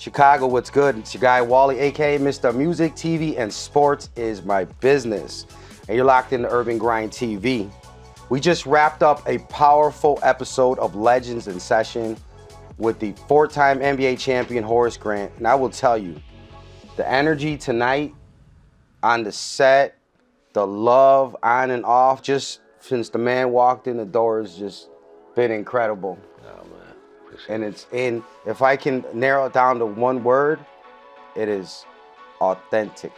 Chicago, what's good? It's your guy Wally, aka Mr. Music, TV, and Sports is my business. And you're locked into Urban Grind TV. We just wrapped up a powerful episode of Legends in Session with the four-time NBA champion Horace Grant. And I will tell you, the energy tonight on the set, the love on and off, just since the man walked in the door, has just been incredible. And it's in, if I can narrow it down to one word, it is authentic.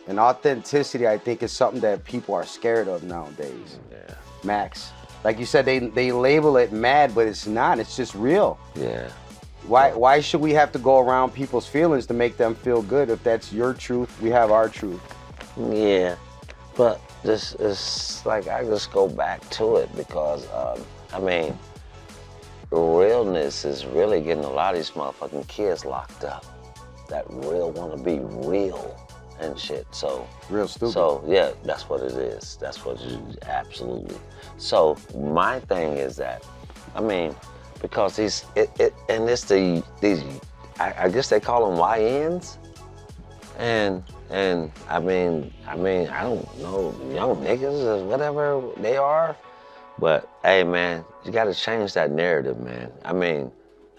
And authenticity, I think, is something that people are scared of nowadays. Yeah. Max, like you said, they label it mad, but it's not. It's just real. Yeah. Why should we have to go around people's feelings to make them feel good? If that's your truth, we have our truth. Yeah, but this is like, I just go back to it because, I mean, realness is really getting a lot of these motherfucking kids locked up that real want to be real and shit. So real stupid. So yeah, that's what it is. That's what it is, absolutely. So my thing is that, I mean, because these I guess they call them YNs, and I mean I don't know, young niggas or whatever they are. But hey, man, you got to change that narrative, man. I mean,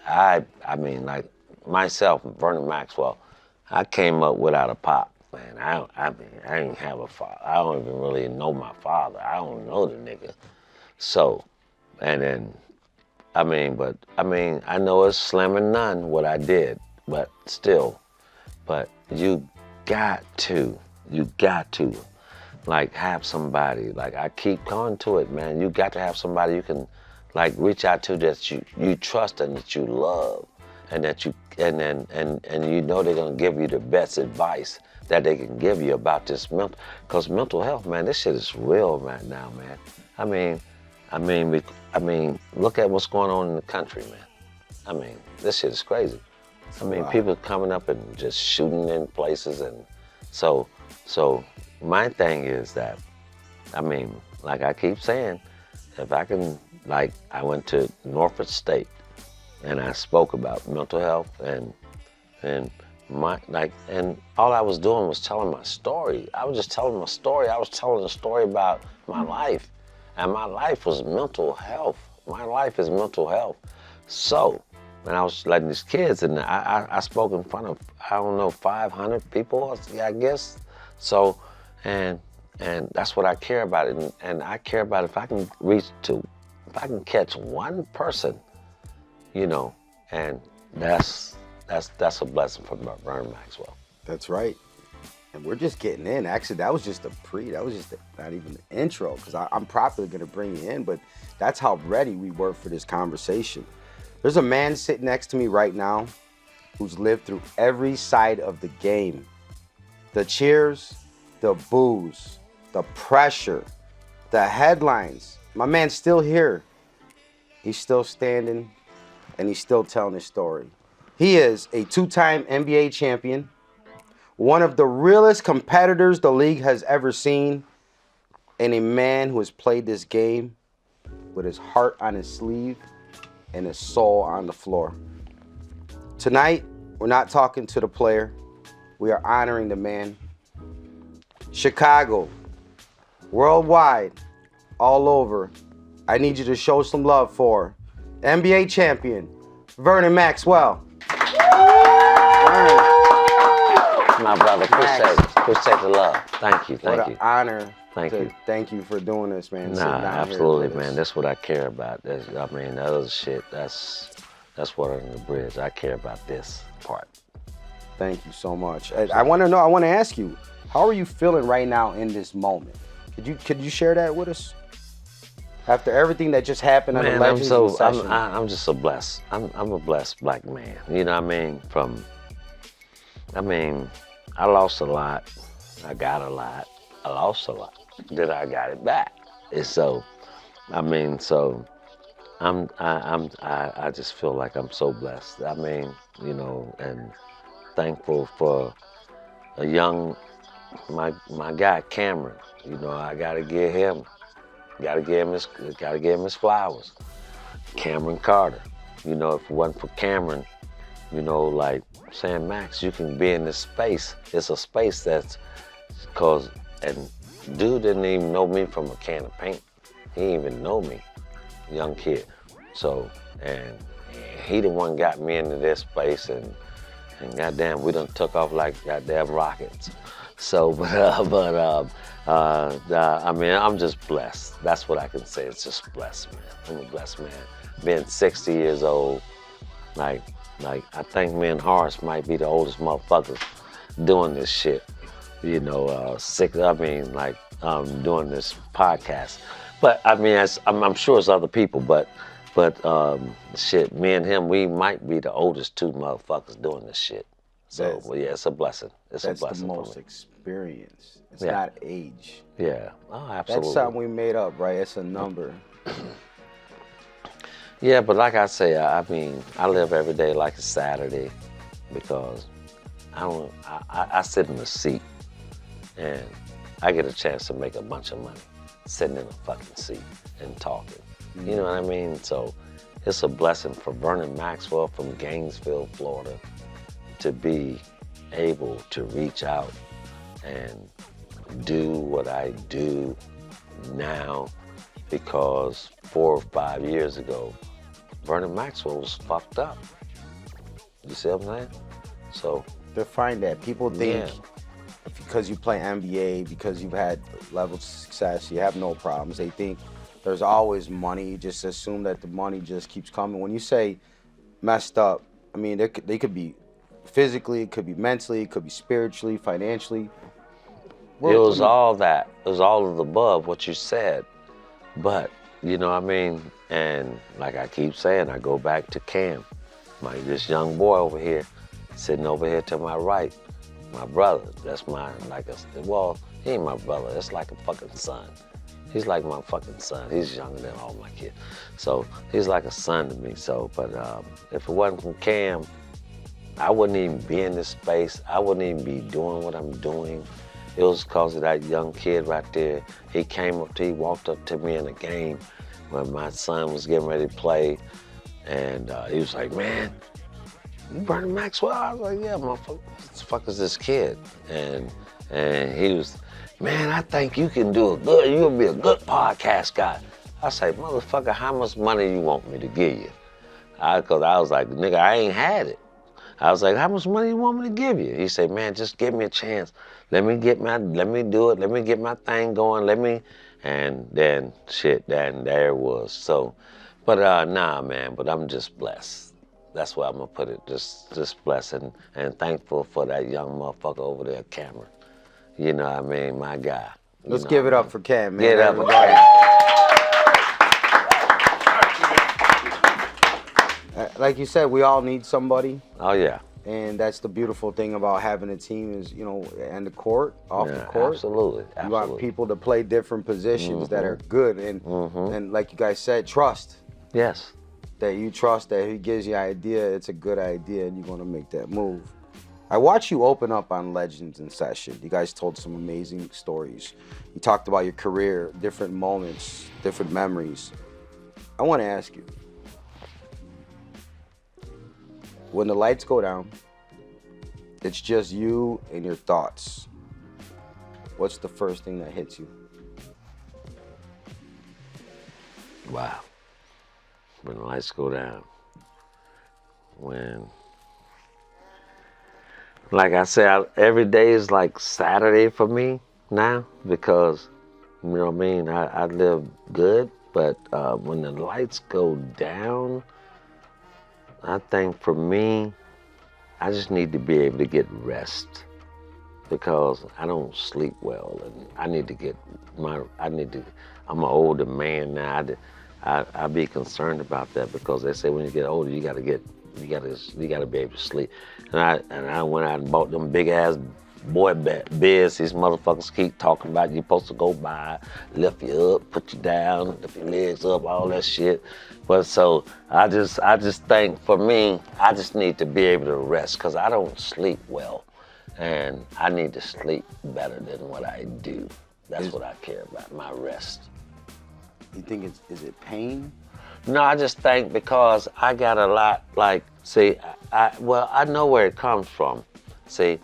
like myself, Vernon Maxwell, I came up without a pop, man. I didn't have a father. I don't even really know my father. I don't know the nigga. So, and then, I know it's slim and none what I did, but still, but you got to. Like, have somebody, like, I keep going to it, man. You got to have somebody you can, like, reach out to that you trust and that you love, and that you and you know they're gonna give you the best advice that they can give you about this because mental health, man, this shit is real right now, man. I mean, look at what's going on in the country, man. I mean, this shit is crazy. I mean, people coming up and just shooting in places, and so. My thing is that, I mean, like I keep saying, if I can, like, I went to Norfolk State and I spoke about mental health and all I was doing was telling my story. I was just telling my story. I was telling a story about my life, and my life was mental health. My life is mental health. So, and I was letting these kids, and I spoke in front of, I don't know, 500 people, I guess. So, and that's what I care about, and I care about if I can catch one person, you know, and that's a blessing from Vernon Maxwell. That's right. And we're just getting in. Actually, that was just not even the intro, because I'm probably going to bring you in, but that's how ready we were for this conversation. There's a man sitting next to me right now who's lived through every side of the game. The cheers, the boos, the pressure, the headlines. My man's still here. He's still standing, and he's still telling his story. He is a two-time NBA champion, one of the realest competitors the league has ever seen, and a man who has played this game with his heart on his sleeve and his soul on the floor. Tonight, we're not talking to the player. We are honoring the man. Chicago, worldwide, all over, I need you to show some love for NBA champion Vernon Maxwell. My brother, appreciate the love. Thank you. What an honor. Thank you. Thank you for doing this, man. Nah, absolutely, man. That's what I care about. That other shit, that's water under the bridge. I care about this part. Thank you so much. I want to ask you, how are you feeling right now in this moment? Could you share that with us? After everything that just happened on the Legends in Session. I'm just a blessed. I'm a blessed black man. You know what I mean? I lost a lot. I got a lot. I lost a lot. Then I got it back. And so, I just feel like I'm so blessed. I mean, you know, and thankful for my guy Cameron. You know, I gotta give him his flowers. Cameron Carter. You know, if it wasn't for Cameron, you know, like saying, Max, you can be in this space. It's a space that's, cause, and dude didn't even know me from a can of paint. He didn't even know me, young kid. So, and he the one got me into this place, and goddamn, we done took off like goddamn rockets. So, I mean, I'm just blessed. That's what I can say. It's just blessed, man. I'm a blessed man. Being 60 years old, like I think me and Horace might be the oldest motherfuckers doing this shit. You know, doing this podcast. But I mean, I'm sure it's other people, but shit, me and him, we might be the oldest two motherfuckers doing this shit. So, well, yeah, it's a blessing. It's a blessing. That's the most experience. It's not age. Yeah, oh, absolutely. That's something we made up, right? It's a number. Yeah, but like I say, I mean, I live every day like it's Saturday, because I sit in the seat, and I get a chance to make a bunch of money sitting in a fucking seat and talking. You know what I mean? So it's a blessing for Vernon Maxwell from Gainesville, Florida, to be able to reach out and do what I do now, because 4 or 5 years ago, Vernon Maxwell was fucked up. You see what I'm saying? So define that. People think because you play NBA, because you've had levels of success, you have no problems. They think there's always money. You just assume that the money just keeps coming. When you say messed up, I mean, they could be physically, it could be mentally, it could be spiritually, financially. It was all that. It was all of the above, what you said. But, you know what I mean? And like I keep saying, I go back to Cam, this young boy over here, sitting over here to my right, my brother. That's well, he ain't my brother. It's like a fucking son. He's like my fucking son. He's younger than all my kids. So he's like a son to me. So, but if it wasn't from Cam, I wouldn't even be in this space. I wouldn't even be doing what I'm doing. It was because of that young kid right there. He walked up to me in a game when my son was getting ready to play, and he was like, "Man, you Vernon Maxwell?" I was like, "Yeah, motherfucker. What the fuck is this kid?" And he was, "Man, I think you can do you'll be a good podcast guy." I say, "Motherfucker, how much money you want me to give you?" Because I was like, "Nigga, I ain't had it." I was like, "How much money you want me to give you?" He said, "Man, just give me a chance. Let me do it. Let me get my thing going. And then shit, then there it was. So, but nah, man, but I'm just blessed. That's where I'm gonna put it. Just blessed and thankful for that young motherfucker over there, Cameron. You know what I mean? My guy. Let's give it up for Cam, man. Get up for Cam. Like you said, we all need somebody. Oh yeah. And that's the beautiful thing about having a team is, you know, and the court, off the court. Absolutely. You want people to play different positions that are good. And like you guys said, trust. Yes. That you trust that he gives you an idea, it's a good idea, and you're going to make that move. I watched you open up on Legends in Session. You guys told some amazing stories. You talked about your career, different moments, different memories. I want to ask you, when the lights go down, it's just you and your thoughts. What's the first thing that hits you? Wow. When the lights go down. Like I said, every day is like Saturday for me now, because, you know what I mean, I live good, but when the lights go down, I think for me, I just need to be able to get rest, because I don't sleep well, and I'm an older man now. I be concerned about that, because they say when you get older, you gotta be able to sleep. And I went out and bought them big ass boy beds. These motherfuckers keep talking about you're supposed to go by, lift you up, put you down, lift your legs up, all that shit. But so I just think for me, I just need to be able to rest, because I don't sleep well, and I need to sleep better than what I do. That's what I care about, my rest. You think is it pain? No, I just think because I got a lot, like, See, well, I know where it comes from. See,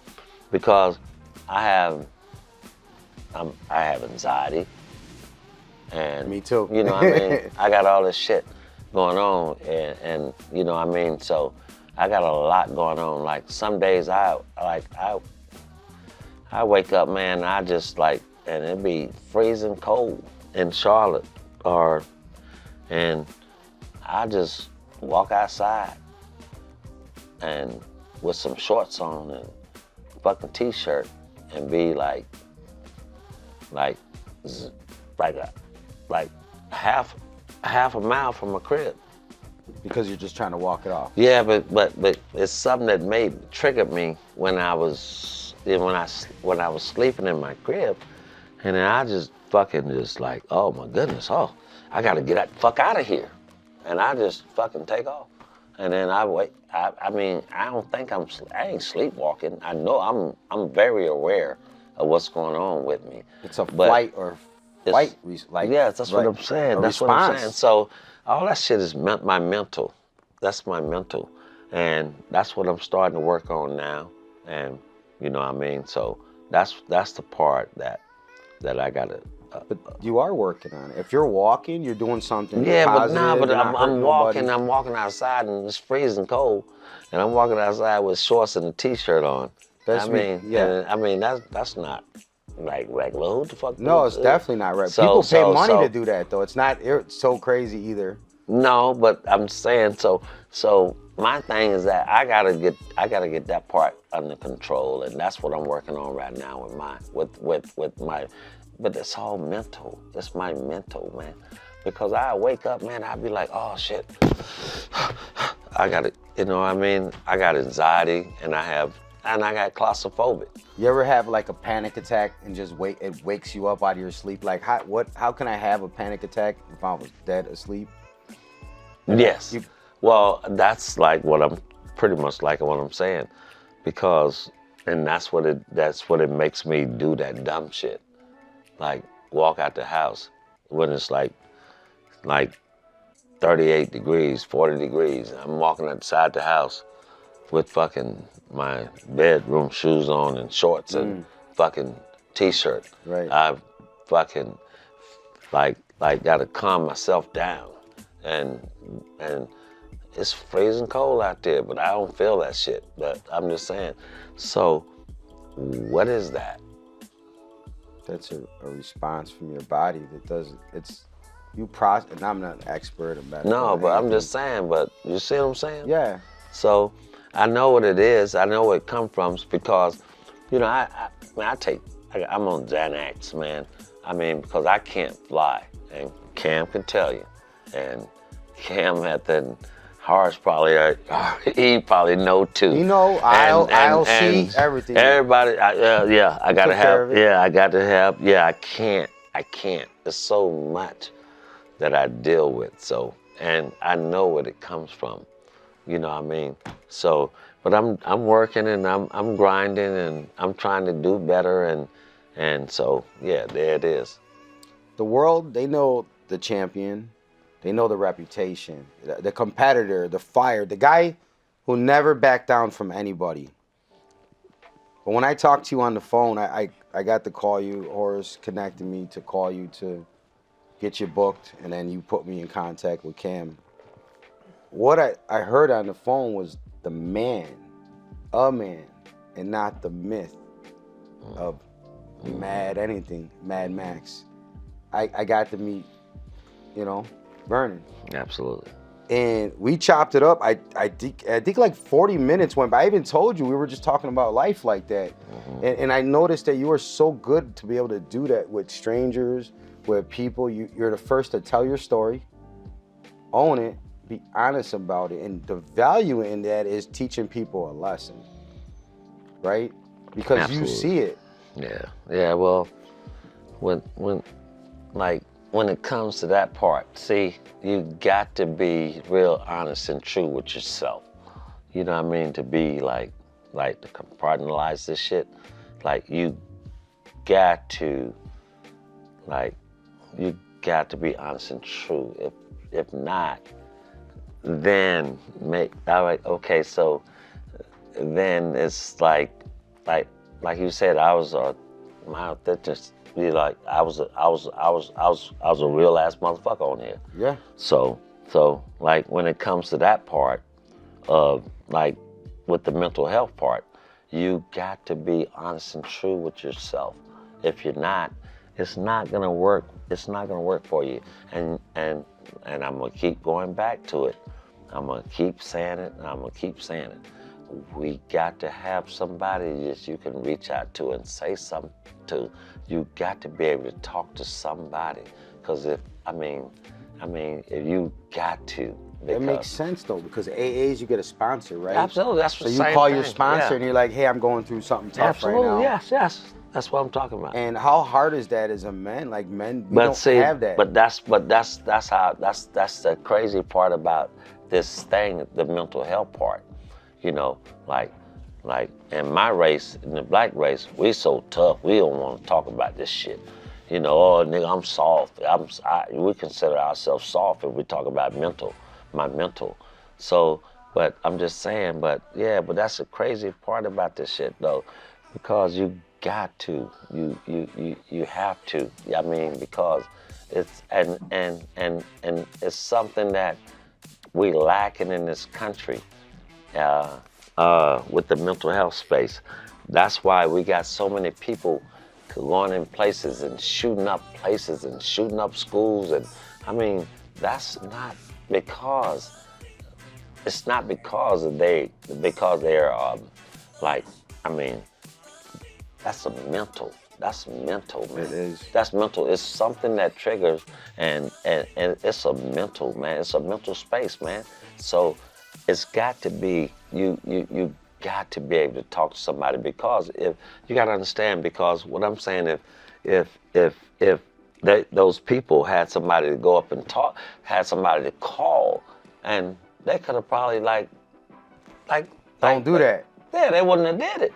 because I have anxiety, and Me too. you know what I mean. I got all this shit going on, and you know what I mean. So I got a lot going on. Like some days I wake up, man, I just like, and it be freezing cold in Charlotte, and I just walk outside and with some shorts on and fucking t-shirt and be like half a mile from my crib. Because you're just trying to walk it off. Yeah, but it's something that triggered me when I was sleeping in my crib, and then I just like, oh my goodness, I gotta get that fuck out of here, and I just fucking take off, and then I wait. I mean, I don't think I ain't sleepwalking. I know I'm very aware of what's going on with me. It's a flight or fight, like yeah, that's what I'm saying. That's what I'm saying. So all that shit is my mental. That's my mental, and that's what I'm starting to work on now. And you know what I mean. So that's the part that I gotta. But you are working on it. If you're walking, you're doing something. Yeah, positive, but I'm walking. nobody. I'm walking outside and it's freezing cold, and I'm walking outside with shorts and a t-shirt on. That's that's not like regular. Who the fuck? No, it's definitely not right. People pay money to do that though. It's not so crazy either. No, but I'm saying so my thing is that I gotta get that part under control, and that's what I'm working on right now with my. But it's all mental. It's my mental, man. Because I wake up, man, I be like, oh shit, I got it. You know what I mean? I got anxiety, and I got claustrophobic. You ever have like a panic attack and just it wakes you up out of your sleep? Like how can I have a panic attack if I was dead asleep? Yes. Well, that's like pretty much like what I'm saying, because, and that's what it makes me do that dumb shit. Like walk out the house when it's like 38 degrees, 40 degrees. I'm walking outside the house with fucking my bedroom shoes on and shorts and fucking t-shirt. Right. I fucking like gotta calm myself down, and it's freezing cold out there, but I don't feel that shit. But I'm just saying. So what is that? That's a response from your body that doesn't. You process. And I'm not an expert about it. No, but I'm just saying. But you see what I'm saying? Yeah. So I know what it is. I know where it comes from because, you know, I'm on Xanax, man. I mean, because I can't fly, and Cam can tell you, and Cam had that. Harsh probably, he probably know too. You know, I'll see everything. Everybody, I gotta have, I can't. There's so much that I deal with, so, and I know where it comes from, you know what I mean? So, but I'm working and I'm grinding and I'm trying to do better, and so, yeah, there it is. The world, they know the champion. They know the reputation, the competitor, the fire, the guy who never backed down from anybody. But when I talked to you on the phone, I got to call you. Horace connected me to call you to get you booked, and then you put me in contact with Cam. What I heard on the phone was a man, and not the myth of Mad Max. I got to meet, you know, Vernon. Absolutely. And we chopped it up. I think like 40 minutes went by. I even told you we were just talking about life like that. Mm-hmm. And I noticed that you were so good to be able to do that with strangers, with people. You're the first to tell your story, own it, be honest about it. And the value in that is teaching people a lesson, right? Because Absolutely. You see it. Yeah. Well, when it comes to that part, see, you got to be real honest and true with yourself. You know what I mean? To be like to compartmentalize this shit. Like you got to be honest and true. If not, then all right, okay, so then it's like you said, I was wow, that just be like I was a real ass motherfucker on here. Yeah. So like when it comes to that part of like with the mental health part, you got to be honest and true with yourself. If you're not, it's not gonna work. It's not gonna work for you. And I'm gonna keep going back to it. I'm gonna keep saying it, and I'm gonna keep saying it. We got to have somebody that you can reach out to and say something to. You got to be able to talk to somebody. Because if you got to. That makes sense though, because AAs you get a sponsor, right? Absolutely, that's what. So you call your sponsor and you're like, "Hey, I'm going through something tough right now." Yes, that's what I'm talking about. And how hard is that as a man? Like men, we don't have that. But that's the crazy part about this thing, the mental health part. You know, like in my race, in the black race, we so tough. We don't want to talk about this shit. You know, oh nigga, I'm soft. We consider ourselves soft if we talk about my mental. So, but I'm just saying, but that's the crazy part about this shit though, because you got to, you have to. I mean, because it's and it's something that we lacking in this country with the mental health space. That's why we got so many people going in places and shooting up places and shooting up schools, and I mean that's not because it's not because they're like, I mean, that's mental, man. It is. That's mental. It's something that triggers, and it's a mental, man. It's a mental space, man. So it's got to be, you got to be able to talk to somebody, because if you got to understand, because what I'm saying, if those people had somebody to go up and talk, had somebody to call, and they could have probably don't do that. Yeah, they wouldn't have did it.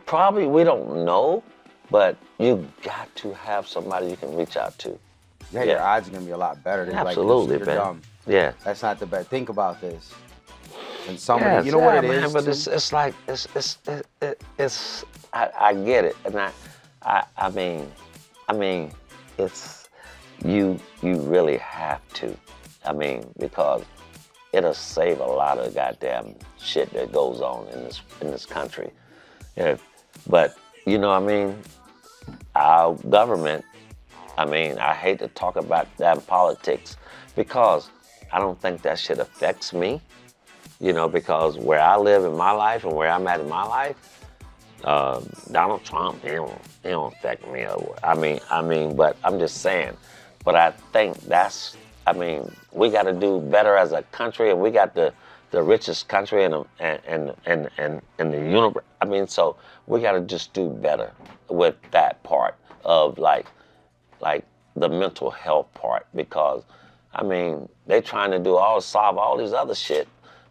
Probably, we don't know, but you got to have somebody you can reach out to. Yeah, your odds are gonna be a lot better. They're absolutely, like, man. dumb. Yeah, that's not the best. Think about this. And somebody, you know what it is, but it's like it's I get it, and I mean it's you really have to. I mean, because it'll save a lot of goddamn shit that goes on in this country. Yeah, but you know what I mean? Our government, I mean, I hate to talk about that politics, because I don't think that shit affects me. You know, because where I live in my life and where I'm at in my life, Donald Trump, he don't affect me. I mean, but I'm just saying. But I think we got to do better as a country, and we got the richest country in the universe. I mean, so we got to just do better with that part of like the mental health part, because I mean, they trying to solve all these other shit.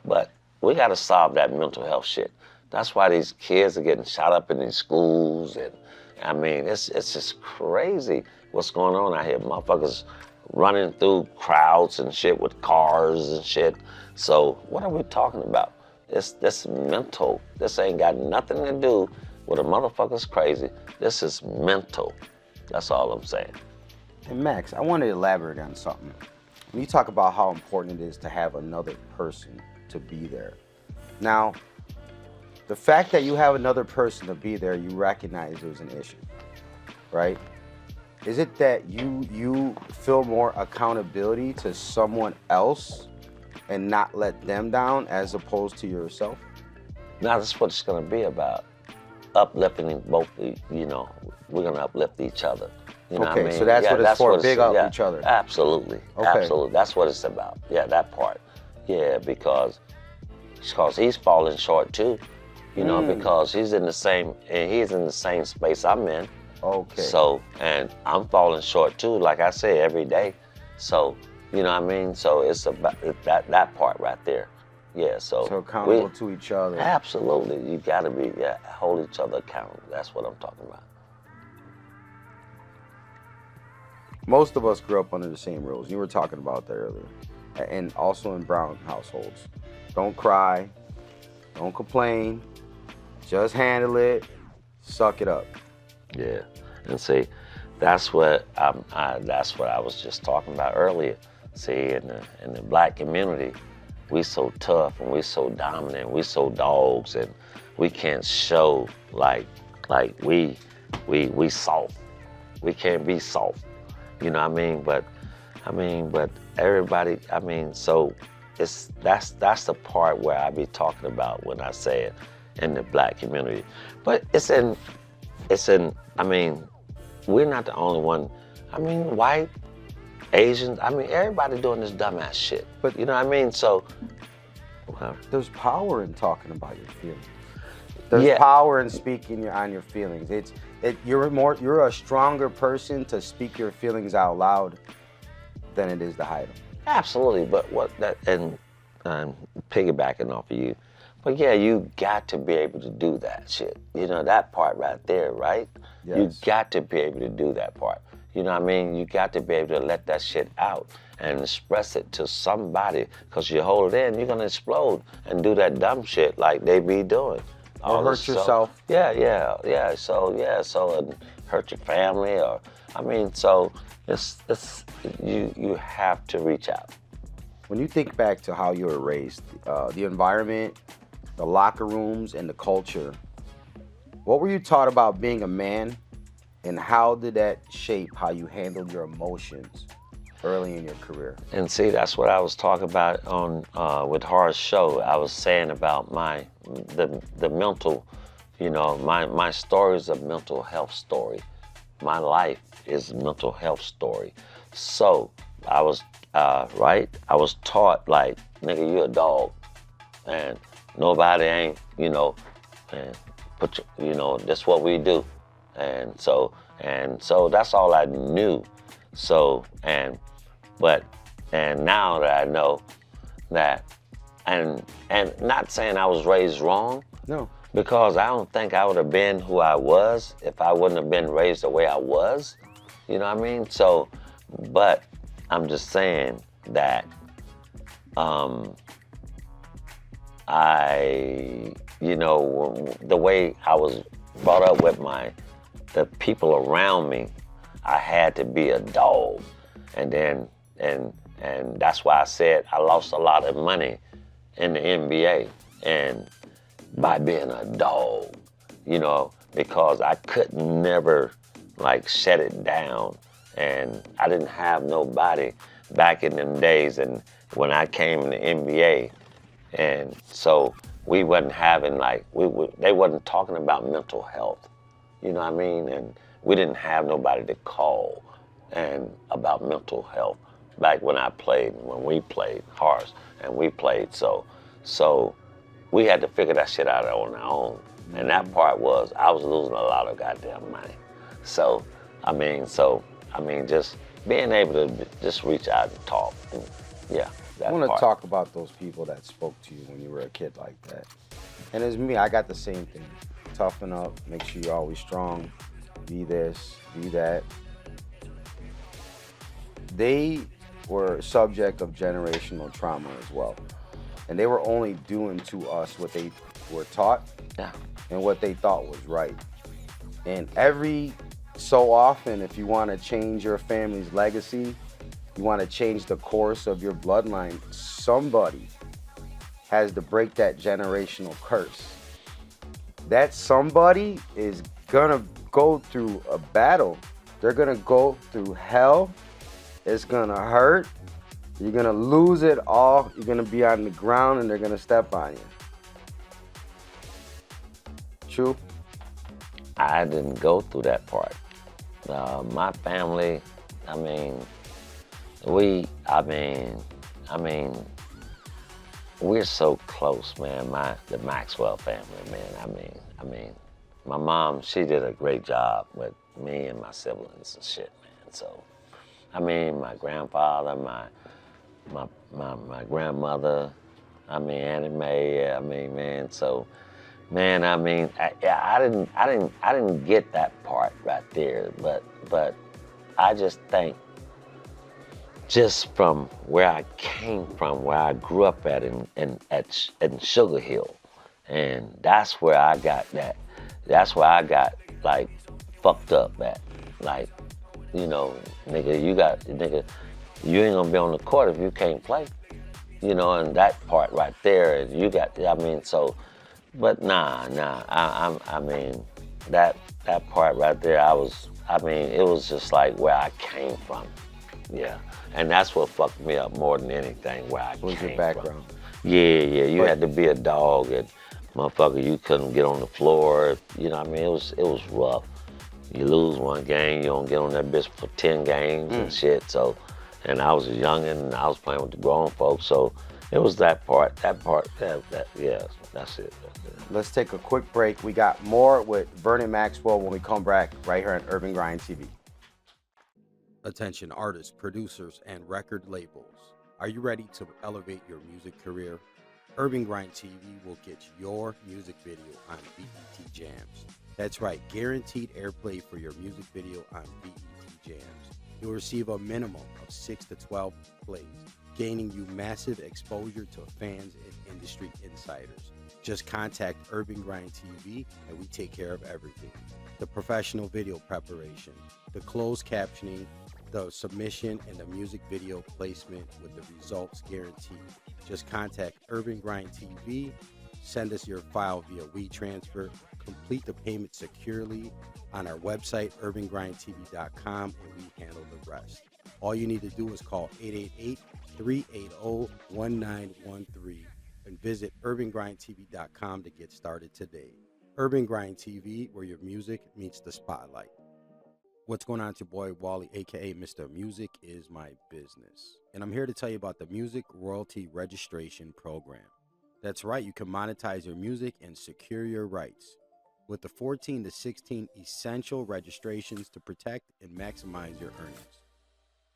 But we got to solve that mental health shit. That's why these kids are getting shot up in these schools, and I mean, it's just crazy what's going on out here. Motherfuckers running through crowds and shit with cars and shit. So what are we talking about? This mental. This ain't got nothing to do with a motherfucker's crazy. This is mental. That's all I'm saying. And Max, I want to elaborate on something. When you talk about how important it is to have another person to be there. Now, the fact that you have another person to be there, you recognize there's an issue, right? Is it that you feel more accountability to someone else and not let them down as opposed to yourself? Now, that's what it's going to be about. Uplifting both, you know, we're going to uplift each other. You know okay, what I mean? So that's what it's for, big up each other. Absolutely, okay. Absolutely. That's what it's about. Yeah, that part. Yeah, because he's falling short too, you know, because he's in the same space I'm in. Okay. So, and I'm falling short too, like I say, every day. So, you know what I mean? So it's about that part right there. Yeah, so accountable to each other. Absolutely. You gotta be, hold each other accountable. That's what I'm talking about. Most of us grew up under the same rules. You were talking about that earlier. and also in brown households. Don't cry, don't complain, just handle it, suck it up. Yeah, and see, that's what that's what I was just talking about earlier. See, in the black community, we so tough and we so dominant, we so dogs, and we can't show like we soft. We can't be soft. You know what I mean? But everybody, so that's the part where I be talking about when I say it in the black community. But it's in, we're not the only one. White, Asians, everybody doing this dumbass shit. But you know what I mean? So, There's power in talking about your feelings. There's Yeah. power in speaking on your feelings. You're a stronger person to speak your feelings out loud than it is to hide them. absolutely. But and piggybacking off of you, but yeah, you got to be able to do that shit. You know, that part right there, right? Yes. You got to be able to do that part. You know what I mean? You got to be able to let that shit out and express it to somebody, because you hold it in, you're gonna explode and do that dumb shit like they be doing. Or hurt yourself. So and hurt your family, or so it's you have to reach out. When you think back to how you were raised, the environment, the locker rooms, and the culture, what were you taught about being a man, and how did that shape how you handled your emotions early in your career? And see, that's what I was talking about on with Har's show. I was saying about the mental, my story is a mental health story. My life is a mental health story. So I was I was taught like, nigga, you a dog, and nobody ain't, and that's what we do, and so that's all I knew. So and now that I know that, and not saying I was raised wrong, No. because I don't think I would have been who I was if I wouldn't have been raised the way I was. You know what I mean? So, but I'm just saying that the way I was brought up with the people around me, I had to be a dog. And then, and that's why I said I lost a lot of money in the NBA, and by being a dog, because I could never shut it down, and I didn't have nobody back in them days. And when I came in the NBA, and so we wasn't having they wasn't talking about mental health, you know what I mean? And we didn't have nobody to call and about mental health back when we played Harsh, and we played. So we had to figure that shit out on our own. And that part was, I was losing a lot of goddamn money. So, just being able to just reach out and talk. And, yeah, that I want to part. talk about those people that spoke to you when you were a kid like that. And as me, I got the same thing. Toughen up, make sure you're always strong, be this, be that. They were subject of generational trauma as well. And they were only doing to us what they were taught, Yeah. and what they thought was right. And every so often, if you want to change your family's legacy, you want to change the course of your bloodline, somebody has to break that generational curse. That somebody is gonna go through a battle. They're gonna go through hell. It's gonna hurt. You're gonna lose it all. You're gonna be on the ground and they're gonna step on you. True? I didn't go through that part. My family, we're so close, man. The Maxwell family, man. My mom, she did a great job with me and my siblings and shit, man. So, my grandfather, my grandmother, Annie Mae, man. So, man, I didn't get that part right there, but I just think just from where I came from, where I grew up at in Sugar Hill, and that's where I got that. That's where I got like fucked up at, like, you know, nigga, you ain't gonna be on the court if you can't play, you know, and that part right there, and you got, I mean, so, but I mean, that part right there, I mean, it was just like where I came from. Yeah, and that's what fucked me up more than anything, where I came from. What was your background? Yeah, you had to be a dog, and motherfucker, you couldn't get on the floor. You know what I mean? It was rough. You lose one game, you don't get on that bitch for 10 games and shit. So, and I was a youngin', and I was playing with the grown folks, so it was that part, yeah, that's it. Let's take a quick break. We got more with Vernon Maxwell when we come back right here on Urban Grind TV. Attention artists, producers, and record labels. Are you ready to elevate your music career? Urban Grind TV will get your music video on BET Jams. That's right, guaranteed airplay for your music video on BET Jams. You'll receive a minimum of 6 to 12 plays, gaining you massive exposure to fans and industry insiders. Just contact Urban Grind TV and we take care of everything. The professional video preparation, the closed captioning, the submission, and the music video placement with the results guaranteed. Just contact Urban Grind TV, send us your file via WeTransfer, complete the payment securely on our website, urbangrindtv.com, and we handle the rest. All you need to do is call 888-380-1913 and visit urbangrindtv.com to get started today. Urban Grind TV, where your music meets the spotlight. What's going on? It's your boy Wally, aka Mr. Music Is My Business. And I'm here to tell you about the Music Royalty Registration Program. That's right, you can monetize your music and secure your rights with the 14 to 16 essential registrations to protect and maximize your earnings.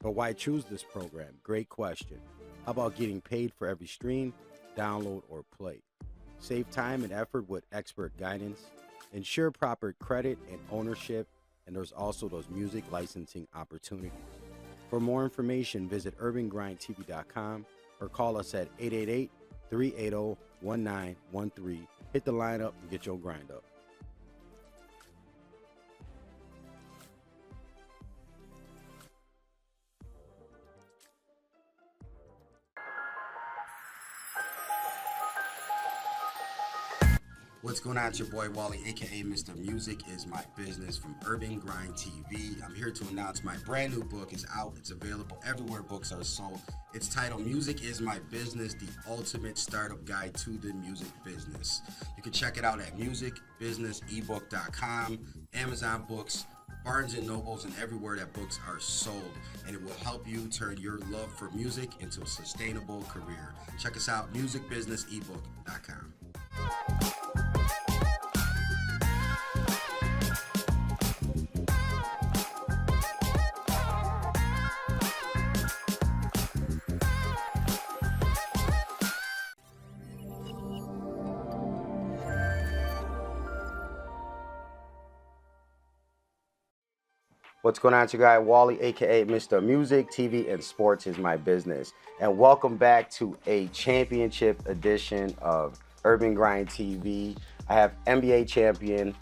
But why choose this program? Great question. How about getting paid for every stream, download, or play? Save time and effort with expert guidance, ensure proper credit and ownership, and there's also those music licensing opportunities. For more information, visit urbangrindtv.com or call us at 888-380-1913. Hit the line up and get your grind up. What's going on? It's your boy Wally, aka Mr. Music Is My Business from Urban Grind TV. I'm here to announce my brand new book is out. It's available everywhere books are sold. It's titled Music Is My Business, the Ultimate Startup Guide to the Music Business. You can check it out at musicbusinessebook.com, Amazon Books, Barnes & Nobles, and everywhere that books are sold. And it will help you turn your love for music into a sustainable career. Check us out, musicbusinessebook.com. What's going on? It's your guy Wally, aka Mr. Music, TV, and Sports Is My Business. And welcome back to a championship edition of Urban Grind TV. I have NBA champion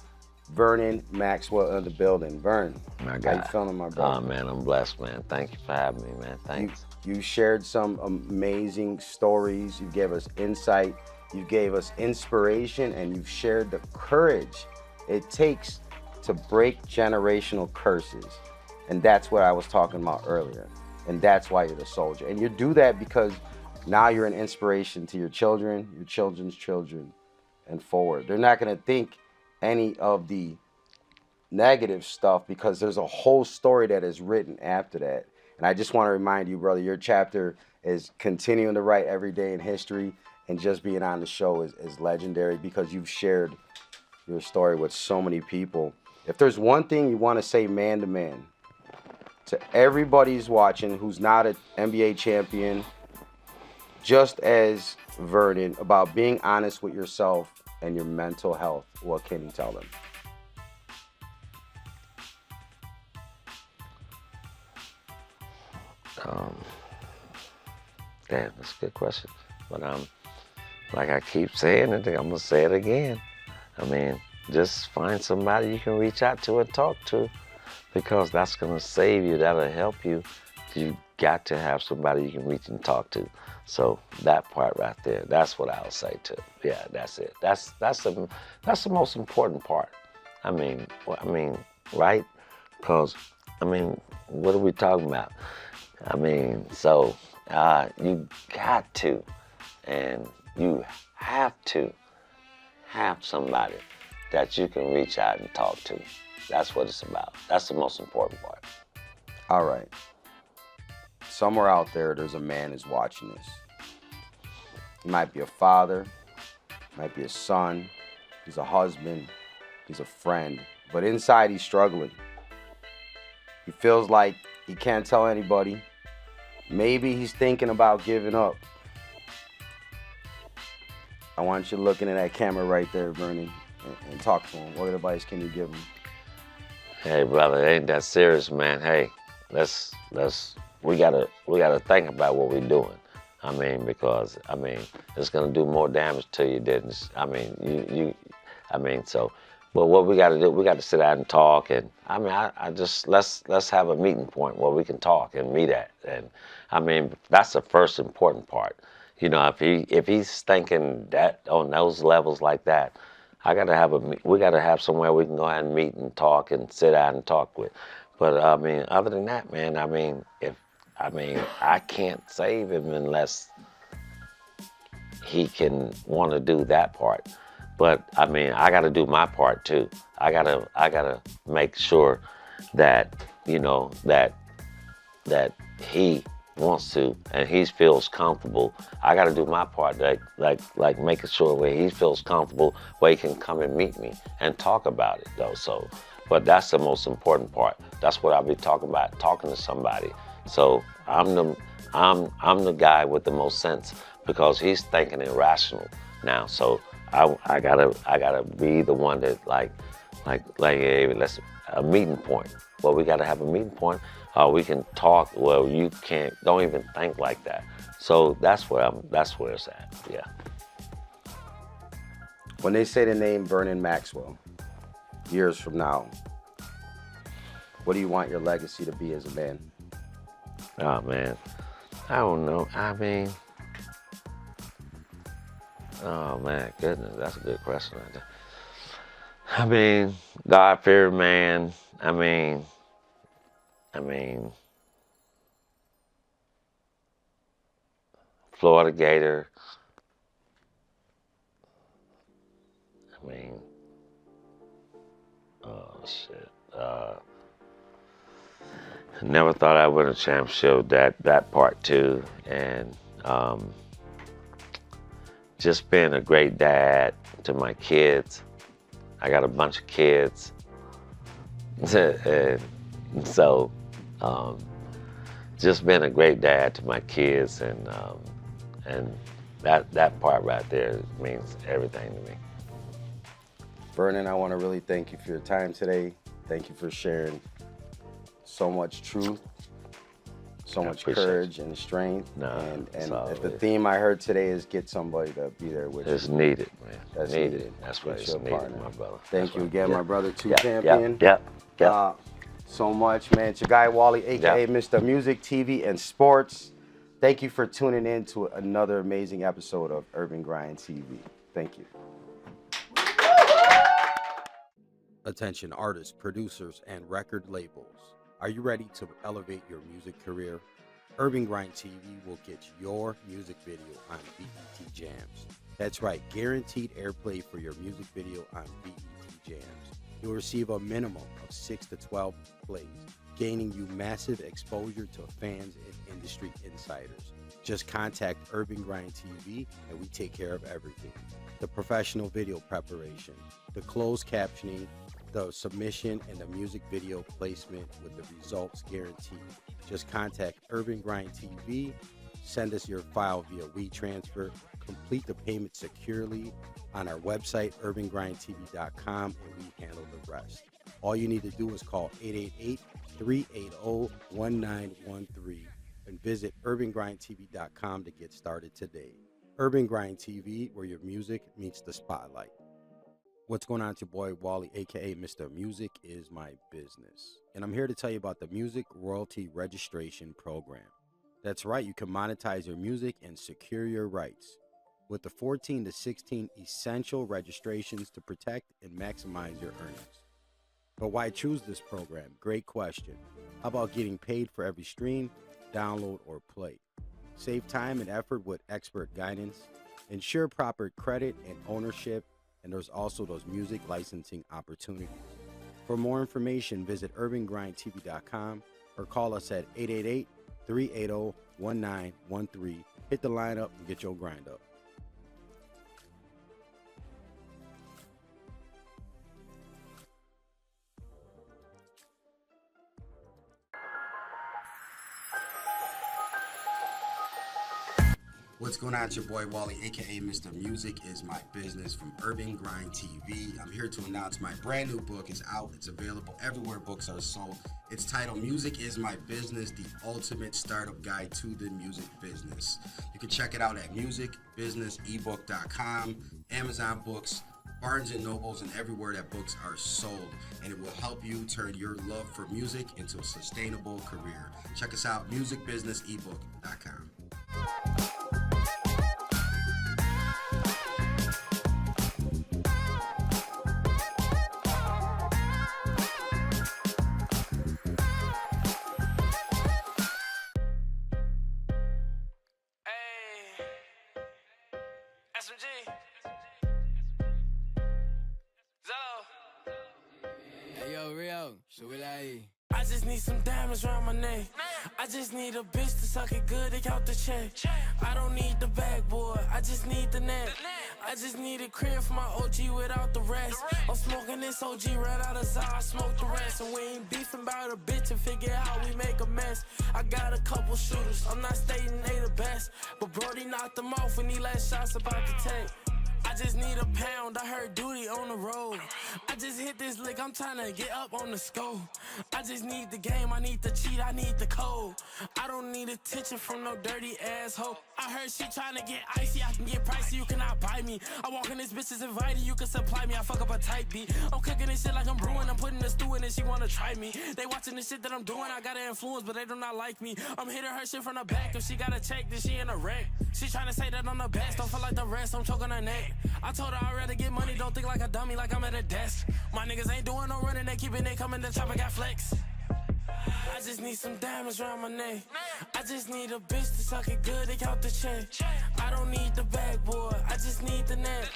Vernon Maxwell in the building. Vern, My how you feeling, my brother? Oh man, I'm blessed, man. Thank you for having me, man. Thanks. You shared some amazing stories. You gave us insight. You gave us inspiration, and you've shared the courage it takes to break generational curses. And that's what I was talking about earlier. And that's why you're the soldier. And you do that because now you're an inspiration to your children, your children's children, and forward. They're not going to think any of the negative stuff because there's a whole story that is written after that. And I just want to remind you, brother, your chapter is continuing to write every day in history, and just being on the show is legendary because you've shared your story with so many people. If there's one thing you want to say man to man to everybody who's watching who's not an NBA champion, just as Vernon, about being honest with yourself and your mental health, what can you tell them? Damn, that's a good question. But like I keep saying it, I'm gonna say it again. I mean, just find somebody you can reach out to and talk to, because that's gonna save you. That'll help you. You got to have somebody you can reach and talk to. So that part right there, that's what I'll say too. Yeah, that's it. That's the most important part. I mean, right? Because I mean, what are we talking about? I mean, so you got to, and you have to have somebody that you can reach out and talk to. That's what it's about. That's the most important part. All right. Somewhere out there's a man who's watching this. He might be a father, might be a son, he's a husband, he's a friend, but inside he's struggling. He feels like he can't tell anybody. Maybe he's thinking about giving up. I want you looking at that camera right there, Vernon, and talk to him. What advice can you give him? Hey, brother, it ain't that serious, man. Hey, we gotta think about what we're doing. I mean, because it's gonna do more damage to you than so. But what we gotta do, we gotta sit down and talk. And I just let's have a meeting point where we can talk and meet at. And that's the first important part. You know, if he's thinking that on those levels like that, we gotta have somewhere we can go ahead and meet and talk and sit down and talk with. But other than that, man, I can't save him unless he can want to do that part. But I gotta do my part too. I gotta make sure that that he wants to and he feels comfortable. I gotta do my part, like making sure where he feels comfortable, where he can come and meet me and talk about it though. So, but that's the most important part. That's what I'll be talking about, talking to somebody. So I'm the guy with the most sense, because he's thinking irrational now. So I gotta be the one that hey, let's a meeting point. Well, we gotta have a meeting point. We can talk. Well, you don't even think like that. So that's where it's at. Yeah. When they say the name Vernon Maxwell, years from now, what do you want your legacy to be as a man? Oh man, I don't know. Oh man, goodness, that's a good question right there. God-fearing man. Florida Gator. Oh shit. Never thought I'd win a championship. That part too, and just being a great dad to my kids. I got a bunch of kids, and so just being a great dad to my kids, and that part right there means everything to me. Vernon, I want to really thank you for your time today. Thank you for sharing so much truth, so much courage and strength. And if the theme I heard today is get somebody to be there with you. It's needed, man. That's needed. That's right. It's needed, my brother. Thank you again, my brother, champion. Yeah. So much, man. It's your guy, Wally, a.k.a. Mr. Music, TV, and Sports. Thank you for tuning in to another amazing episode of Urban Grind TV. Thank you. Attention artists, producers, and record labels. Are you ready to elevate your music career? Urban Grind TV will get your music video on BET Jams. That's right, guaranteed airplay for your music video on BET Jams. You'll receive a minimum of 6 to 12 plays, gaining you massive exposure to fans and industry insiders. Just contact Urban Grind TV and we take care of everything. The professional video preparation, the closed captioning, the submission, and the music video placement with the results guaranteed. Just contact Urban Grind TV, send us your file via WeTransfer, complete the payment securely on our website, urbangrindtv.com, and we handle the rest. All you need to do is call 888-380-1913. and visit urbangrindtv.com to get started today. Urban Grind TV, where your music meets the spotlight. What's going on? It's your boy Wally, aka Mr. Music is My Business. And I'm here to tell you about the Music Royalty Registration Program. That's right, you can monetize your music and secure your rights with the 14 to 16 essential registrations to protect and maximize your earnings. But why choose this program? Great question. How about getting paid for every stream, download, or play? Save time and effort with expert guidance. Ensure proper credit and ownership. And there's also those music licensing opportunities. For more information, visit urbangrindtv.com or call us at 888-380-1913. Hit the line up and get your grind up. What's going on? It's your boy Wally, aka Mr. Music is My Business from Urban Grind TV. I'm here to announce my brand new book is out. It's available everywhere books are sold. It's titled Music is My Business, the ultimate startup guide to the music business. You can check it out at musicbusinessebook.com, Amazon Books, Barnes & Nobles, and everywhere that books are sold. And it will help you turn your love for music into a sustainable career. Check us out, musicbusinessebook.com. I just need some diamonds around my neck. I just need a bitch to suck it good to count the check. I don't need the backboard, I just need the net. I just need a crib for my OG without the rest. I'm smoking this OG right out of Zah, I smoke the rest. And we ain't beefing about a bitch and figure how we make a mess. I got a couple shooters, I'm not stating they the best, but Brody knocked them off when he last shots about to take. I just need a pound, I heard duty on the road. I just hit this lick, I'm trying to get up on the scope. I just need the game, I need the cheat, I need the code. I don't need attention from no dirty asshole. I heard she trying to get icy, I can get pricey, you cannot buy me. I walk in this bitch is invited, you can supply me, I fuck up a tight beat. I'm cooking this shit like I'm brewing, I'm putting the stew in it, she wanna try me. They watching the shit that I'm doing, I got an influence, but they do not like me. I'm hitting her shit from the back, if she got a check, then she in a wreck. She trying to say that I'm the best, don't feel like the rest, I'm choking her neck. I told her I'd rather get money, don't think like a dummy, like I'm at a desk. My niggas ain't doing no running, they keeping it coming, the chopper got flex. I just need some diamonds around my neck. I just need a bitch to suck it good to count the check. I don't need the backboard, I just need the net.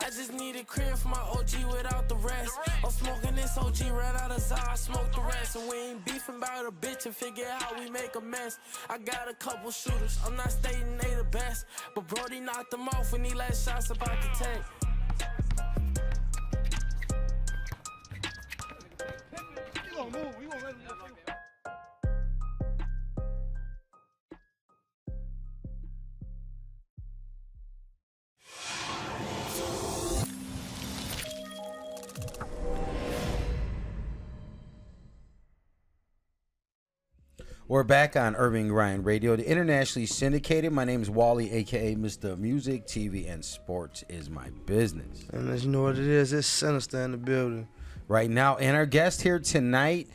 I just need a crib for my OG without the rest. I'm smoking this OG right out of Zah, I smoke the rest. And we ain't beefing about a bitch and figure how we make a mess. I got a couple shooters, I'm not stating they the best, but Brody knocked them off when he last shots about to take. We're back on Urban Grind Radio, the internationally syndicated. My name is Wally, aka Mr. Music, TV, and Sports is My Business. And as you know what it is, it's Sinister in the building. Right now, and our guest here tonight,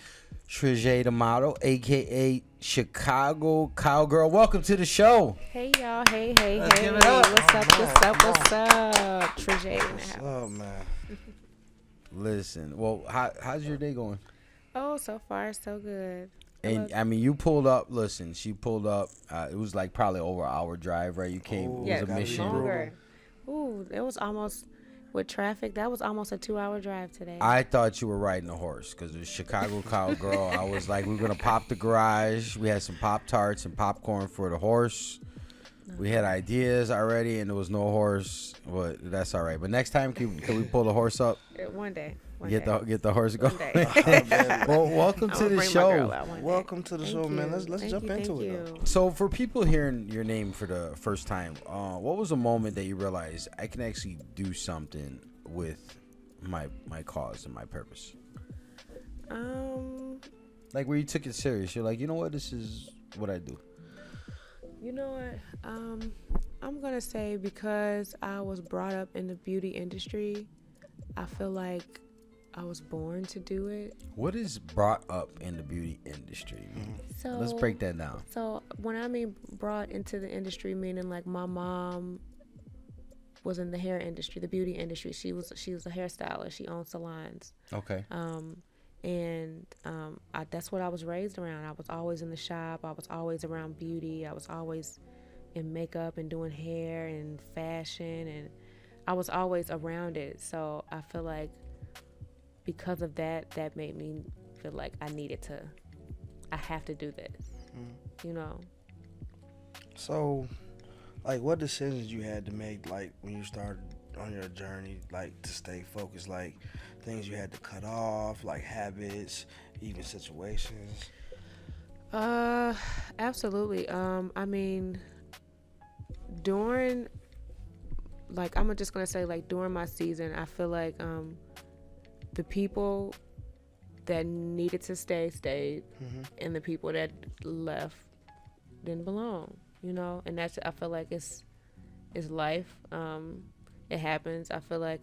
Trijea Millender, aka Chicago Cowgirl. Welcome to the show. Hey y'all, hey. Let's give it up. What's up? Trijea in the house. Oh man. Listen, well, how's your day going? Oh, so far so good. And I mean, you pulled up. Listen, she pulled up. It was like probably over an hour drive, right? You came. Oh, It yeah, was a mission. longer. Ooh, it was almost with traffic. That was almost a 2-hour drive today. I thought you were riding a horse because it was Chicago Cowgirl. I was like, we're gonna pop the garage. We had some Pop-Tarts and popcorn for the horse. We had ideas already, and there was no horse, but that's all right. But next time, can we pull the horse up? One day. Get the horse going. One day. Well, welcome to the show. Welcome to the show, man. Let's jump into it. So, for people hearing your name for the first time, what was a moment that you realized I can actually do something with my cause and my purpose? Um, Like where you took it serious. You're like, you know what, this is what I do. You know what? I'm gonna say because I was brought up in the beauty industry, I feel like I was born to do it. What is brought up in the beauty industry? So Let's break that down. So when I mean brought into the industry, meaning like my mom was in the hair industry, the beauty industry. She was a hairstylist. She owned salons. Okay. That's what I was raised around. I was always in the shop. I was always around beauty. I was always in makeup and doing hair and fashion, and I was always around it. So I feel like because of that made me feel like I have to do this, you know? So, like, what decisions you had to make, like, when you started on your journey, like, to stay focused, like, things you had to cut off, like, habits, even situations? Absolutely. I mean, during, like, I'm just gonna say, like, during my season, I feel like the people that needed to stay stayed, and the people that left didn't belong, you know? And that's, I feel like it's life. It happens. I feel like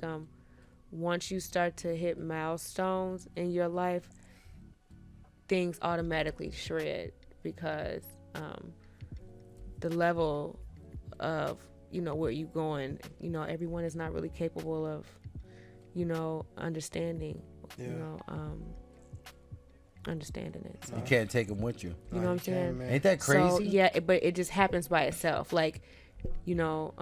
once you start to hit milestones in your life, things automatically shred because the level of, you know, where you going, you know, everyone is not really capable of, you know, understanding, you know, understanding it. So. You can't take them with you. You know what I'm saying? Ain't that crazy? So, yeah, but it just happens by itself. Like, you know,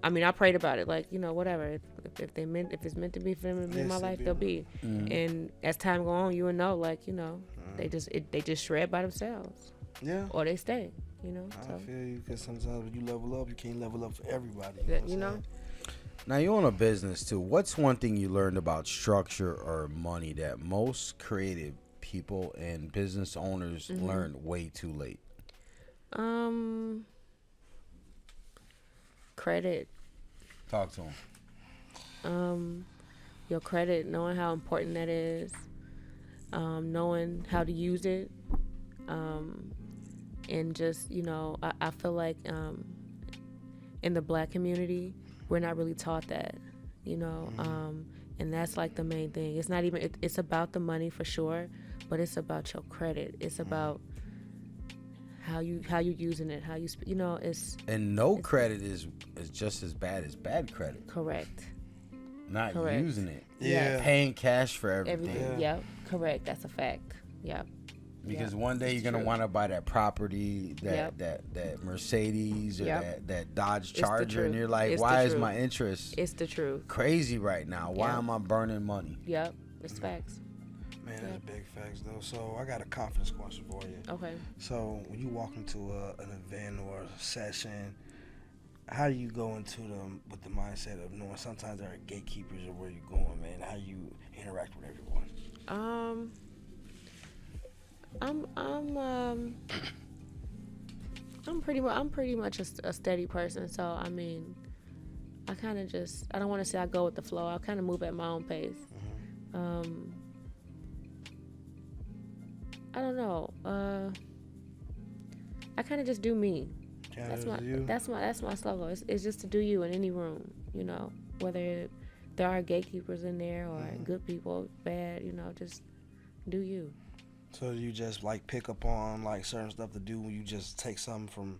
I mean, I prayed about it. Like, you know, whatever. If it's meant to be for them to be in my life, they'll be. And as time go on, you will know. Like, you know, they just shred by themselves. Yeah. Or they stay. You know. I feel you, because sometimes when you level up, you can't level up for everybody. You know. Now, you own a business, too. What's one thing you learned about structure or money that most creative people and business owners learn way too late? Credit. Talk to them. Your credit, knowing how important that is, knowing how to use it, and just, you know, I feel like in the Black community, we're not really taught that, you know, and that's like the main thing. It's not even, it's about the money for sure, but it's about your credit. It's about how you using it, how you, you know, and no credit is just as bad as bad credit. Correct. Not Correct. using it. Yeah. Paying cash for everything. Yep. Correct. That's a fact. Yep. Because one day you're gonna want to buy that property, that Mercedes or that Dodge Charger, and you're like, why is my interest? It's the truth. Crazy right now. Why am I burning money? Yep. It's facts. Man, that's big facts, though. So I got a confidence question for you. Okay. So when you walk into an event or a session, how do you go into them with the mindset of knowing sometimes there are gatekeepers of where you're going, man? How you interact with everyone? I'm pretty much a steady person. So I mean, I kind of just, I don't want to say I go with the flow. I kind of move at my own pace. I don't know. I kind of just do me. That's my slogan. It's just to do you in any room, you know, whether there are gatekeepers in there or good people, bad, you know, just do you. So you just like pick up on like certain stuff to do when you just take something from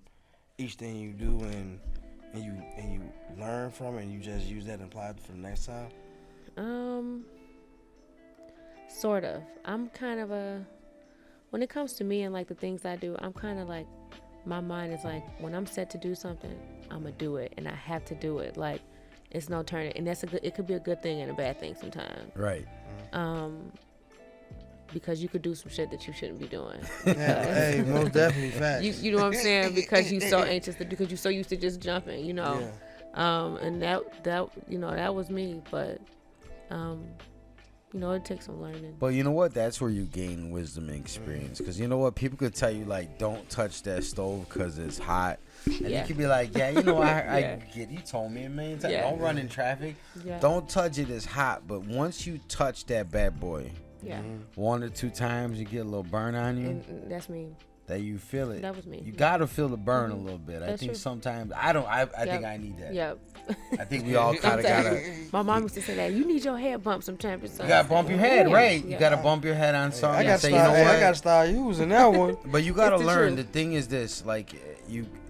each thing you do and you learn from it and you just use that and apply it for the next time? Sort of. I'm kind of when it comes to me and like the things I do, I'm kind of like, my mind is like, when I'm set to do something, I'm gonna do it, and I have to do it. Like, it's no turning. And it could be a good thing and a bad thing sometimes. Right. Because you could do some shit that you shouldn't be doing. Hey, most definitely facts. You know what I'm saying? Because you're so anxious because you're so used to just jumping, you know. Yeah. And that you know, that was me, but you know, it takes some learning. But you know what? That's where you gain wisdom and experience. Because you know what? People could tell you, like, don't touch that stove because it's hot. And you could be like, yeah, you know, I get, you told me a million times. Don't run in traffic. Yeah. Don't touch it, it's hot. But once you touch that bad boy, 1 or 2 times, you get a little burn on you. And that's me. that you feel it. That was me. You gotta feel the burn a little bit. I That's think true. sometimes I don't. I think I need that. Yep. I think we all kind of gotta. My mom used to say that you need your head bumped sometimes. You gotta bump your head, right? You Yeah. gotta bump your head on something. I got and to say, you know what? I got to start using that one. But you gotta It's the learn. truth. The thing is this: like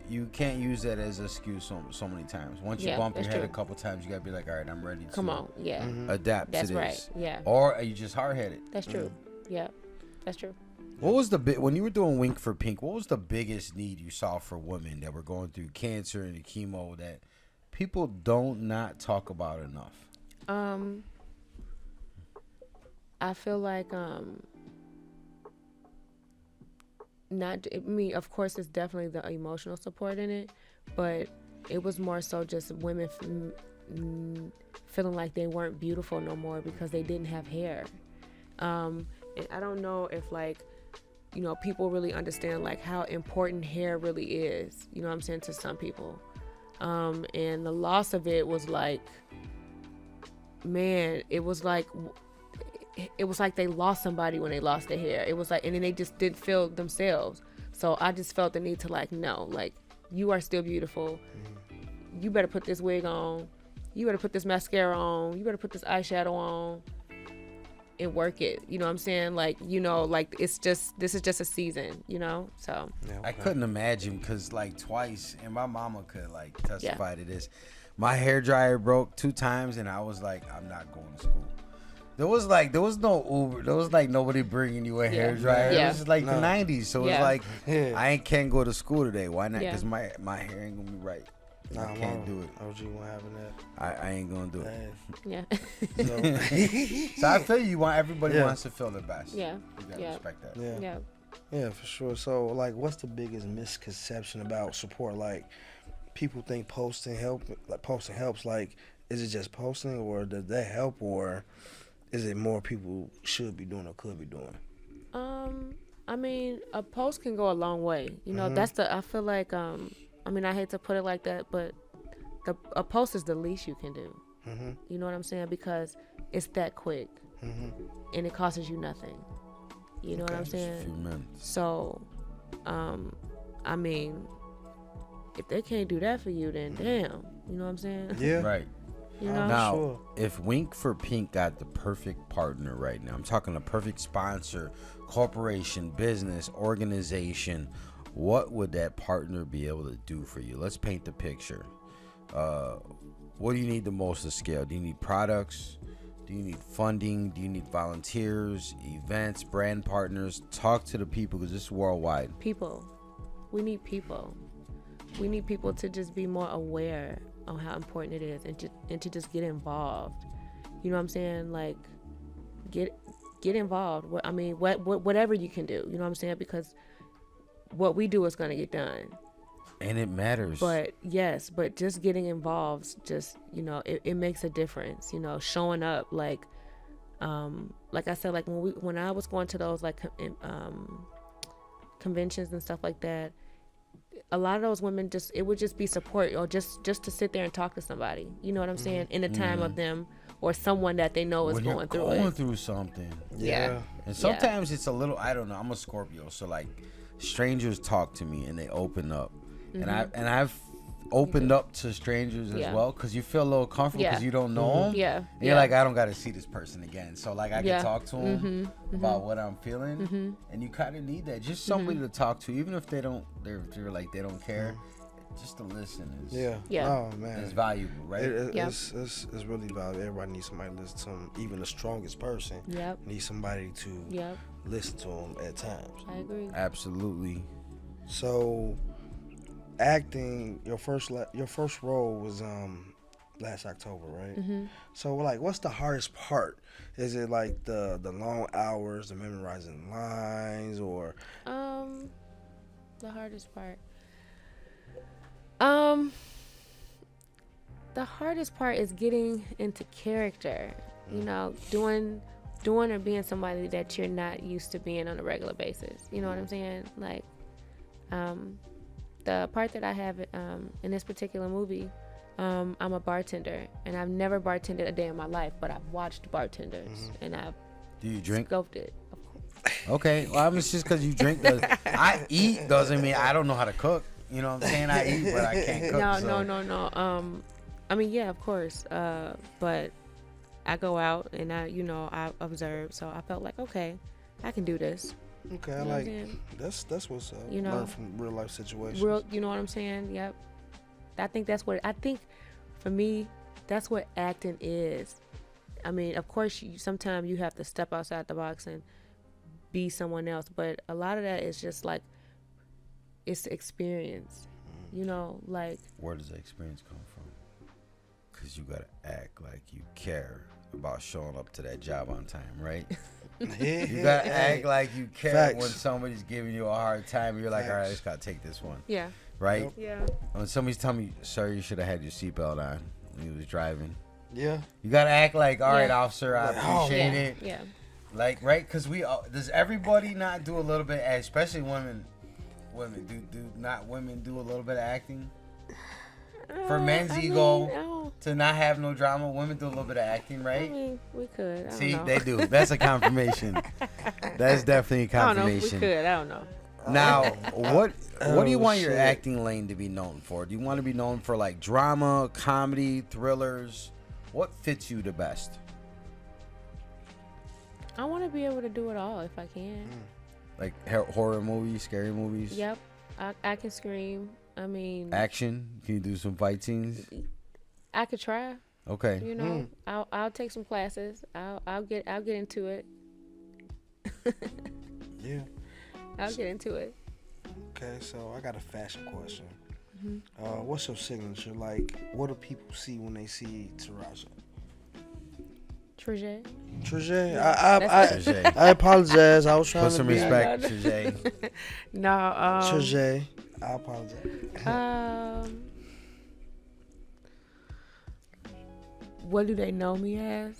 you can't use that as an excuse so many times. Once you Yeah, bump your that's head true. a couple times, you gotta be like, all right, I'm ready to Come on. Yeah. adapt That's to this. right. Yeah. Or are you just hard headed? That's true. Yeah. That's true. What was when you were doing Wink for Pink? What was the biggest need you saw for women that were going through cancer and the chemo that people don't not talk about enough? I feel like not I mean, of course, it's definitely the emotional support in it, but it was more so just women feeling like they weren't beautiful no more because they didn't have hair. And I don't know if like, you know, people really understand like how important hair really is, you know what I'm saying, to some people. And the loss of it was like, man, it was like they lost somebody when they lost their hair. It was like, and then they just didn't feel themselves. So I just felt the need to like, no, like, you are still beautiful. You better put this wig on. You better put this mascara on. You better put this eyeshadow on and work it. You know what I'm saying? Like, you know, like this is just a season, you know? So I couldn't imagine because like twice, and my mama could like testify to this. My hair dryer broke 2 times, and I was like, I'm not going to school. There was no Uber. There was like nobody bringing you a hair dryer. Yeah. It was just like the 90s. So it's like, I can't go to school today. Why not? Yeah. Because my hair ain't gonna be right. I can't do it. OG won't having that. I ain't gonna do it. yeah. So I feel you want everybody wants to feel their best. Yeah. You gotta Yeah. respect that. Yeah. Yeah. Yeah, for sure. So, like, what's the biggest misconception about support? Like, people think posting helps. Like, is it just posting, or does that help, or is it more people should be doing or could be doing? I mean, a post can go a long way. You know, I feel like, I mean, I hate to put it like that, but a post is the least you can do. You know what I'm saying? Because it's that quick, and it costs you nothing. You know what I'm saying? A few minutes. So, I mean, if they can't do that for you, then damn. You know what I'm saying? Yeah. Right. You know? Now, Sure. if Wink for Pink got the perfect partner right now, I'm talking a perfect sponsor, corporation, business, organization, what would that partner be able to do for you? Let's paint the picture. What do you need the most to scale? Do you need products? Do you need funding? Do you need volunteers, events, brand partners? Talk to the people because this is worldwide. People. We need people. We need people to just be more aware on how important it is and to just get involved. You know what I'm saying? Like, get involved. I mean, whatever you can do. You know what I'm saying? Because what we do is going to get done. And it matters. But yes, but just getting involved, just, you know, it makes a difference. You know, showing up, like I said, like when I was going to those like conventions and stuff like that, a lot of those women it would just be support or just to sit there and talk to somebody. You know what I'm saying? In the time of them or someone that they know is when going you're through going it. through something. Yeah. And sometimes it's a little, I don't know, I'm a Scorpio, so like strangers talk to me and they open up. And I've opened up to strangers as well because you feel a little comfortable because you don't know them. Yeah. And you're like, I don't got to see this person again. So like I can talk to them about what I'm feeling. And you kind of need that. Just somebody to talk to, even if they're like, they don't care. Just to listen is Oh man, it's valuable, right? It's really valuable. Everybody needs somebody to listen to them. Even the strongest person needs somebody to listen to them at times. I agree. Absolutely. So, acting, your first role was last October, right? So like, what's the hardest part? Is it like the long hours, the memorizing lines, or the hardest part? The hardest part is getting into character. You know, doing or being somebody that you're not used to being on a regular basis. You know what I'm saying? Like, the part that I have in this particular movie, I'm a bartender, and I've never bartended a day in my life, but I've watched bartenders, and I've Do you drink? scoped it. Of course. Okay, well, it's just because you drink. I eat doesn't mean I don't know how to cook. You know what I'm saying? I eat, but I can't cook. No. I mean, yeah, of course. But I go out and I observe. So I felt like, okay, I can do this. Okay, I You know like what I'm saying? that's what's up. You know, Learn from real life situations. You know what I'm saying? Yep. I think for me, that's what acting is. I mean, of course, sometimes you have to step outside the box and be someone else, but a lot of that is just like it's experience. You know, like Where does the experience come from? Because you gotta act like you care about showing up to that job on time, right? You gotta act like you care Facts. when somebody's giving you a hard time. You're like, all right, I just gotta take this one, yeah, right? yeah. When somebody's telling me, sir, you should have had your seatbelt on when you was driving. Yeah. You gotta act like, all right, Yeah. officer, I Like, oh, appreciate Yeah, it. yeah. Like, right? Because does everybody not do a little bit, especially women? Women do a little bit of acting? For men's ego to not have no drama, women do a little bit of acting, I right? mean, we could. I don't See, know. they do. That's a confirmation. That's definitely a I don't know. confirmation. We could. I don't know. Now, what do you want your shit. acting lane to be known for? Do you want to be known for like drama, comedy, thrillers? What fits you the best? I want to be able to do it all if I can. Like horror movies, scary movies? Yep. I can scream. I mean, Action? Can you do some fight scenes? I could try. Okay. You know, I'll take some classes. I'll get into it. Yeah. I'll get into it. Okay, so I got a fashion question. What's your signature? Like, what do people see when they see Trijea? Trijea. Trijea, I apologize. I was trying Put to some be respect, Trijea. No. Trijea. I apologize. What do they know me as?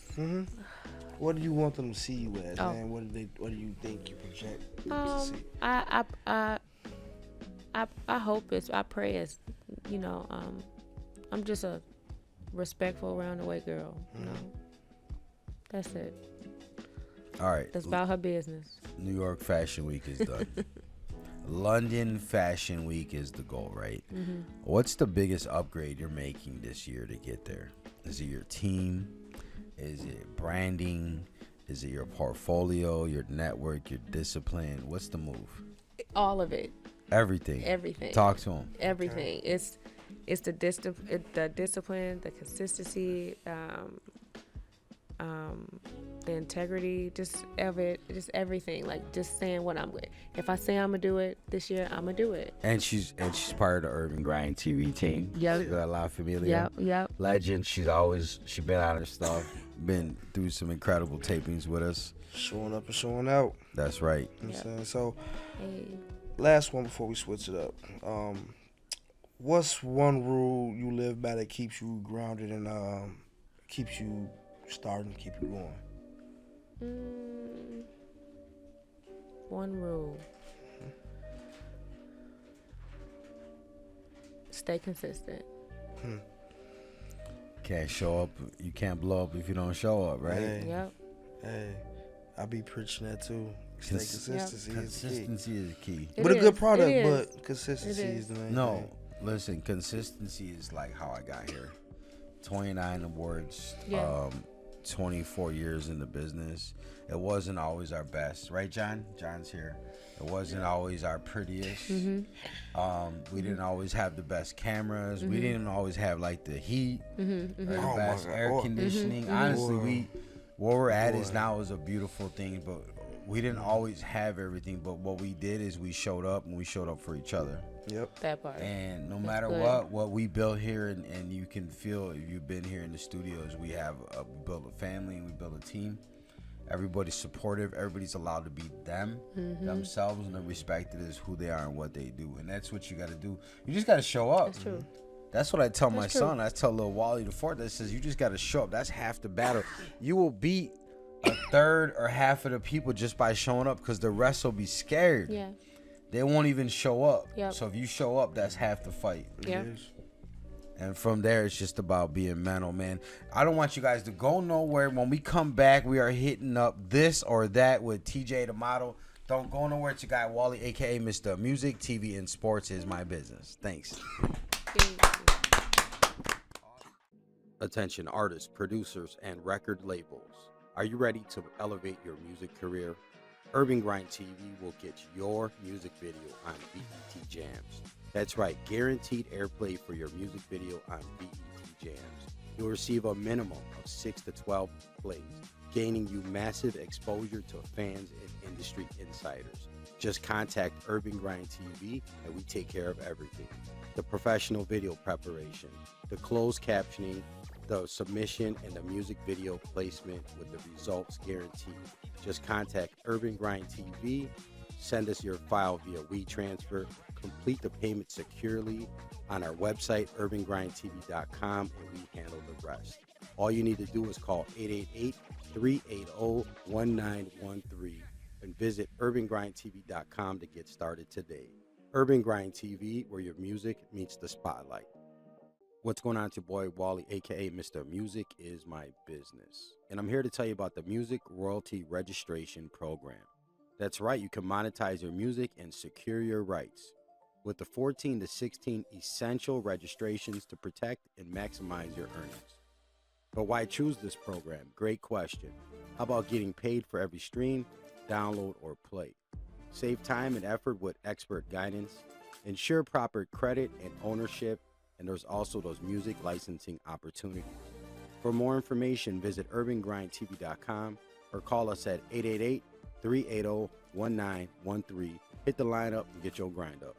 What do you want them to see you as, Oh. man? What do you think you project to see? I hope I pray it's, I'm just a respectful, round the way girl. You know, that's it. All right. That's about her business. New York Fashion Week is done. London Fashion Week is the goal, right? What's the biggest upgrade you're making this year to get there? Is it your team? Is it branding? Is it your portfolio, your network, your discipline? What's the move? All of it. Everything. Everything. Talk to them. Everything. It's the discipline, the consistency, the integrity, just everything. Like just saying what I'm with. If I say I'm gonna do it this year, I'm gonna do it. And she's part of the Urban Grind TV team. Yep. She's got a lot of familiar. Yep. Legend. She been on her stuff. Been through some incredible tapings with us. Showing up and showing out. That's right. You know what I'm saying? So, Hey. last one before we switch it up. What's one rule you live by that keeps you grounded and keeps you starting, keep you going? One rule. Stay consistent. Can't show up. You can't blow up if you don't show up, right? Hey. Yep. Hey, I be preaching that too. Stay consistency. Consistency is key. It But a good is. product, It is. but consistency It is the main No, thing. listen, consistency is like how I got here. 29 awards, Yeah. 24 years in the business. It wasn't always our best, right, John? John's here. It wasn't always our prettiest. We didn't always have the best cameras. We didn't always have like the heat or the Oh, best my air God. conditioning. Honestly, where we're at is now is a beautiful thing, but we didn't always have everything. But what we did is we showed up, and we showed up for each other. Yep. That part. And no That's matter good. what we built here, and you can feel if you've been here in the studios, we built a family and we built a team. Everybody's supportive. Everybody's allowed to be themselves, and they're respected as who they are and what they do. And that's what you got to do. You just got to show up. That's true. That's what I tell my That's true. son. I tell little Wally IV that says you just got to show up. That's half the battle. You will beat a third or half of the people just by showing up, because the rest will be scared. Yeah. They won't even show up. Yep. So if you show up, that's half the fight. Yeah. It is. And from there, it's just about being mental, man. I don't want you guys to go nowhere. When we come back, we are hitting up this or that with TJ the model. Don't go nowhere. It's your guy, Wally, a.k.a. Mr. Music, TV, and Sports is my business. Thanks. Attention artists, producers, and record labels. Are you ready to elevate your music career? Urban Grind TV will get your music video on BET Jams. That's right, guaranteed airplay for your music video on BET Jams. You'll receive a minimum of 6 to 12 plays, gaining you massive exposure to fans and industry insiders. Just contact Urban Grind TV and we take care of everything. The professional video preparation, the closed captioning, the submission, and the music video placement with the results guaranteed. Just contact Urban Grind TV, send us your file via WeTransfer, complete the payment securely on our website, urbangrindtv.com, and we handle the rest. All you need to do is call 888-380-1913 and visit urbangrindtv.com to get started today. Urban Grind TV, where your music meets the spotlight. What's going on? It's your boy Wally, aka Mr. Music is my business. And I'm here to tell you about the Music Royalty Registration Program. That's right, you can monetize your music and secure your rights with the 14 to 16 essential registrations to protect and maximize your earnings. But why choose this program? Great question. How about getting paid for every stream, download, or play? Save time and effort with expert guidance. Ensure proper credit and ownership. And there's also those music licensing opportunities. For more information, visit urbangrindtv.com or call us at 888-380-1913. Hit the line up and get your grind up.